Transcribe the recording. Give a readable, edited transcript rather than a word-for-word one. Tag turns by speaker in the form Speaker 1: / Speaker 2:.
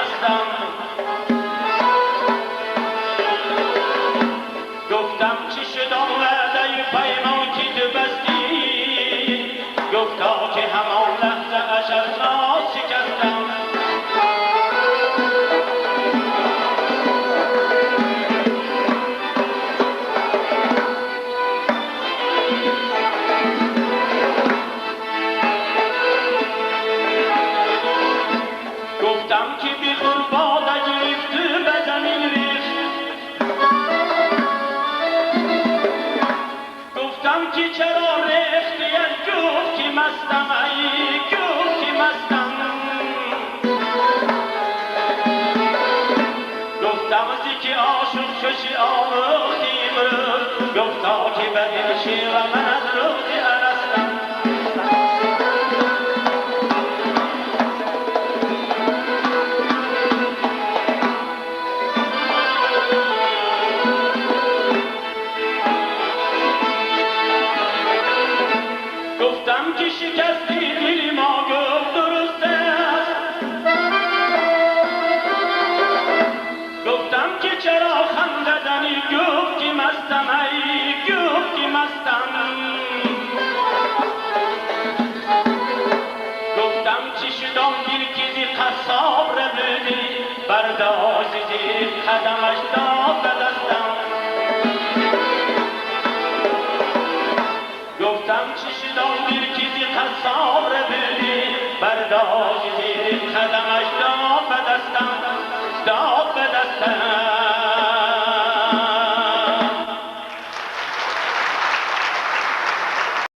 Speaker 1: شکستم. گفتم چی شد آمده پیمان که تو بستی، گفتا که همان لحظه اش از ناز شکستم. گفتم که بی قربان گرفت به زمین ریخت، گفتم که چرا ریختی؟ گفت که مستم، ای گفت که مستم. گفتم زی که عاشق ششی آموختیم، گفتا که به عشق و من از روز ارستم. گفتم که شکستی دل ما، گفت درست است. گفتم که چرا خنده زنی؟ گفت که مستم، ای گفت که مستم. گفتم چی شدم دل که زی قصاب را بودی، برداشت زیر قدمش داد به دستم. گفتم چی شدم دل که زی قصاب را بودی، برداشت زیر قدمش